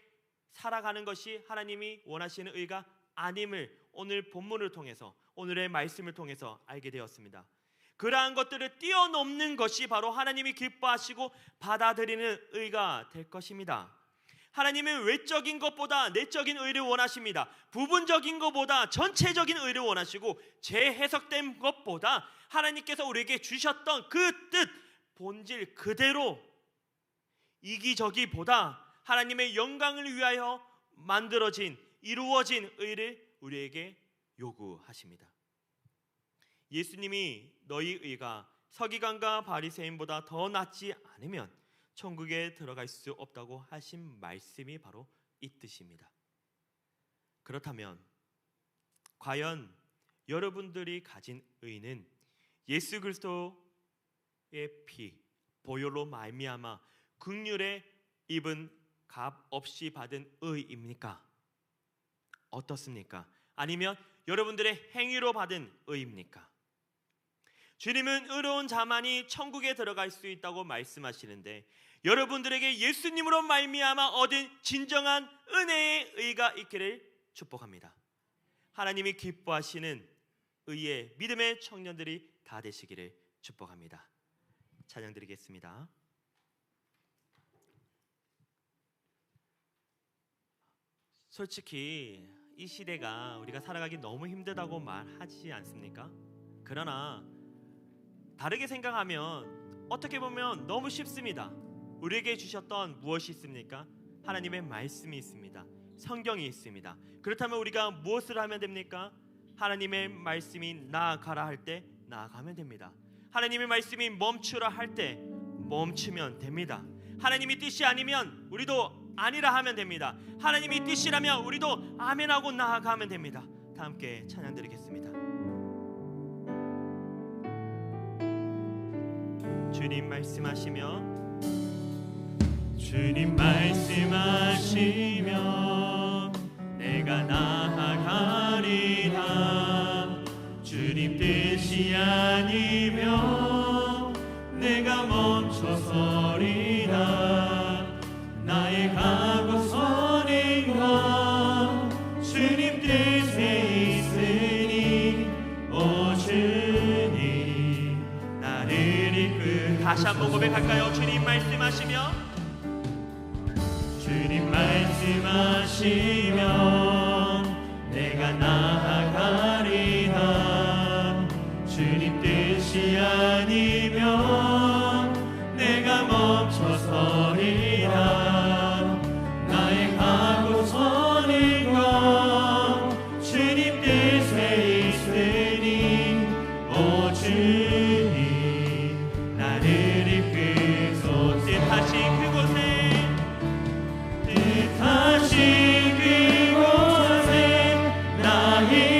Speaker 4: 살아가는 것이 하나님이 원하시는 의가 아님을 오늘 본문을 통해서, 오늘의 말씀을 통해서 알게 되었습니다. 그러한 것들을 뛰어넘는 것이 바로 하나님이 기뻐하시고 받아들이는 의가 될 것입니다. 하나님은 외적인 것보다 내적인 의를 원하십니다. 부분적인 것보다 전체적인 의를 원하시고, 재해석된 것보다 하나님께서 우리에게 주셨던 그 뜻, 본질 그대로 이기적이보다 하나님의 영광을 위하여 만들어진, 이루어진 의를 우리에게 요구하십니다. 예수님이 너희 의가 서기관과 바리새인보다 더 낫지 않으면 천국에 들어갈 수 없다고 하신 말씀이 바로 이 뜻입니다. 그렇다면 과연 여러분들이 가진 의는 예수 그리스도의 피, 보혈로 말미암아 긍휼에 입은 값 없이 받은 의입니까? 어떻습니까? 아니면 여러분들의 행위로 받은 의입니까? 주님은 의로운 자만이 천국에 들어갈 수 있다고 말씀하시는데, 여러분들에게 예수님으로 말미암아 얻은 진정한 은혜의 의가 있기를 축복합니다. 하나님이 기뻐하시는 의의 믿음의 청년들이 다 되시기를 축복합니다. 찬양 드리겠습니다. 솔직히 이 시대가 우리가 살아가기 너무 힘들다고 말하지 않습니까? 그러나 다르게 생각하면 어떻게 보면 너무 쉽습니다. 우리에게 주셨던 무엇이 있습니까? 하나님의 말씀이 있습니다. 성경이 있습니다. 그렇다면 우리가 무엇을 하면 됩니까? 하나님의 말씀이 나아가라 할 때 나아가면 됩니다. 하나님의 말씀이 멈추라 할 때 멈추면 됩니다. 하나님이 뜻이 아니면 우리도 아니라 하면 됩니다. 하나님이 뜻이라면 우리도 아멘하고 나아가면 됩니다. 다 함께 찬양 드리겠습니다. 주님 말씀하시며, 주님 말씀하시며 내가 나아가리라. 주님 뜻이 아니면 내가 멈춰서리라. 나의 각오선인가 주님 뜻에 있으니 오 주님 나를 이끌. 다시 한번 고백할까요? 주님 말씀하시며, 주님 말씀하시면 내가 나아가리라. 주님 뜻이 아니면 내가 멈춰서리라. 나의 각오선인가 주님 뜻에 있으니 오 주님 나를 이끌소. 뜻하신 그곳에, 뜻하신 그곳에 나의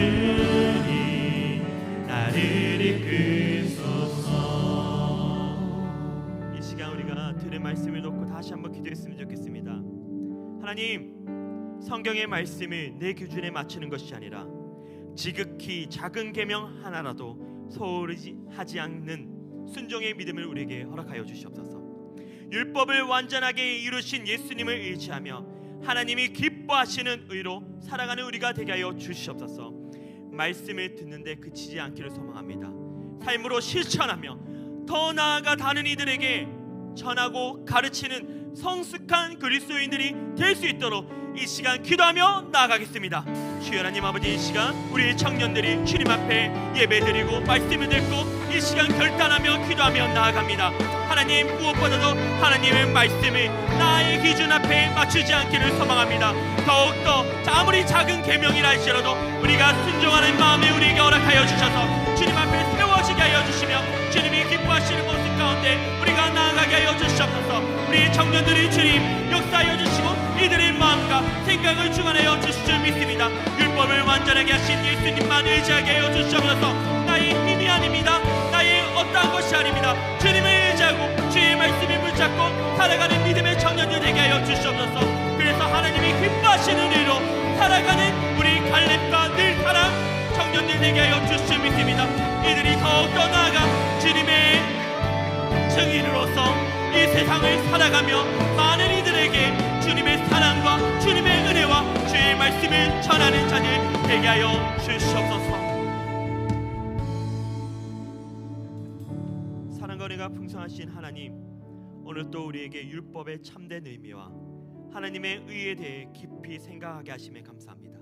Speaker 4: 있으니 나를 이끄소서. 이 시간 우리가 들은 말씀을 놓고 다시 한번 기도했으면 좋겠습니다. 하나님, 성경의 말씀을 내 기준에 맞추는 것이 아니라 지극히 작은 계명 하나라도 소홀히 하지 않는 순종의 믿음을 우리에게 허락하여 주시옵소서. 율법을 완전하게 이루신 예수님을 의지하며 하나님이 기뻐하시는 의로 살아가는 우리가 되게 하여 주시옵소서. 말씀을 듣는데 그치지 않기를 소망합니다. 삶으로 실천하며 더 나아가 다른 이들에게 전하고 가르치는 성숙한 그리스도인들이 될 수 있도록 이 시간 기도하며 나아가겠습니다. 주여 하나님 아버지, 이 시간 우리 청년들이 주님 앞에 예배드리고 말씀을 듣고 이 시간 결단하며 기도하며 나아갑니다. 하나님, 무엇보다도 하나님의 말씀을 나의 기준 앞에 맞추지 않기를 소망합니다. 더욱더 아무리 작은 계명이라 할지라도 우리가 순종하는 마음에 우리에게 허락하여 주셔서 주님 앞에 세워지게 하여 주시며 주님이 기뻐하시는 모습 가운데 우리가 나아가게 하여 주시옵소서. 우리 청년들이 주님 역사하여 주시고 이들의 마음과 생각을 주관하여 주실 줄 믿습니다. 율법을 완전하게 하신 예수님만 의지하게 하여 주시옵소서. 나의 힘이 아닙니다. 나의 어떠한 것이 아닙니다. 주님을 의지하고 주의 말씀을 붙잡고 살아가는 믿음의 청년들 되게 하여 주시옵소서. 그래서 하나님이 기뻐하시는 의로 살아가는 우리 갈렙과 늘 사랑 청년들 되게 하여 주실 줄 믿습니다. 이들이 더욱더 나아가 주님의 증인으로서 이 세상을 살아가며 많은 이들에게 주님의 사랑과 주님의 은혜와 주의 말씀을 전하는 자들 되게 하여 주시옵소서. 사랑과 은혜가 풍성하신 하나님, 오늘 또 우리에게 율법의 참된 의미와 하나님의 의에 대해 깊이 생각하게 하심에 감사합니다.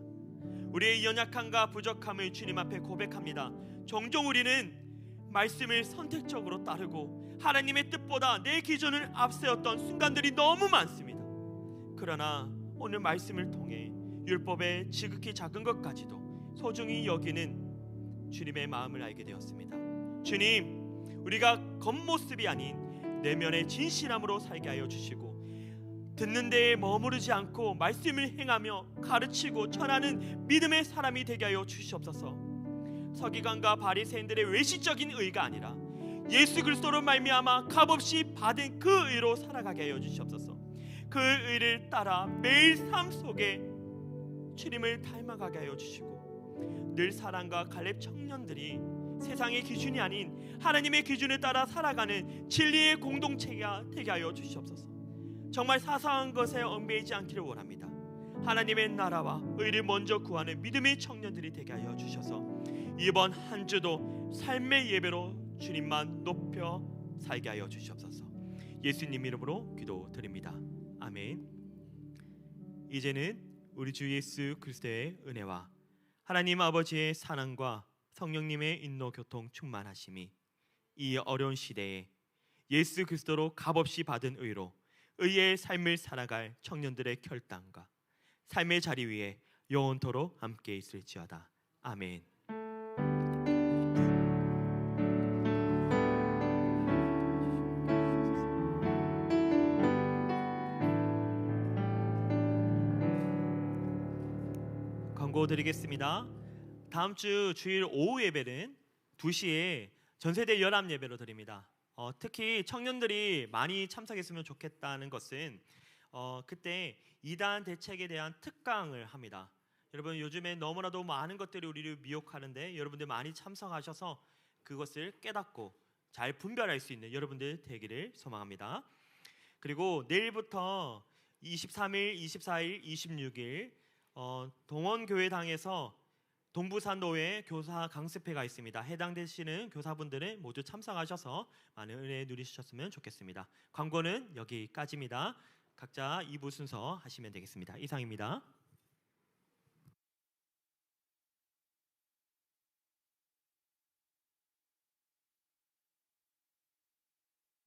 Speaker 4: 우리의 연약함과 부족함을 주님 앞에 고백합니다. 종종 우리는 말씀을 선택적으로 따르고 하나님의 뜻보다 내 기준을 앞세웠던 순간들이 너무 많습니다. 그러나 오늘 말씀을 통해 율법의 지극히 작은 것까지도 소중히 여기는 주님의 마음을 알게 되었습니다. 주님, 우리가 겉모습이 아닌 내면의 진실함으로 살게 하여 주시고 듣는 데에 머무르지 않고 말씀을 행하며 가르치고 전하는 믿음의 사람이 되게 하여 주시옵소서. 서기관과 바리새인들의 외식적인 의가 아니라 예수 그리스도로 말미암아 값없이 받은 그 의로 살아가게 하여 주시옵소서. 그 의를 따라 매일 삶 속에 주님을 닮아가게 하여 주시고 늘 사랑과 갈렙 청년들이 세상의 기준이 아닌 하나님의 기준을 따라 살아가는 진리의 공동체가 되게 하여 주시옵소서. 정말 사소한 것에 얽매이지 않기를 원합니다. 하나님의 나라와 의를 먼저 구하는 믿음의 청년들이 되게 하여 주셔서 이번 한 주도 삶의 예배로 주님만 높여 살게 하여 주시옵소서. 예수님 이름으로 기도드립니다. 아멘. 이제는 우리 주 예수 그리스도의 은혜와 하나님 아버지의 사랑과 성령님의 인도 교통 충만하심이 이 어려운 시대에 예수 그리스도로 값없이 받은 의로 의의 삶을 살아갈 청년들의 결단과 삶의 자리 위에 영원토록 함께 있을지어다. 아멘. 광고 드리겠습니다. 다음 주 주일 오후 예배는 2시에 전세대 연합 예배로 드립니다. 특히 청년들이 많이 참석했으면 좋겠다는 것은 그때 이단 대책에 대한 특강을 합니다. 여러분, 요즘에 너무나도 많은 것들이 우리를 미혹하는데 여러분들 많이 참석하셔서 그것을 깨닫고 잘 분별할 수 있는 여러분들 되기를 소망합니다. 그리고 내일부터 23일, 24일, 26일 동원교회당에서 동부산도에 교사 강습회가 있습니다. 해당되시는 교사분들은 모두 참석하셔서 많은 은혜 누리셨으면 좋겠습니다. 광고는 여기까지입니다. 각자 2부 순서 하시면 되겠습니다. 이상입니다.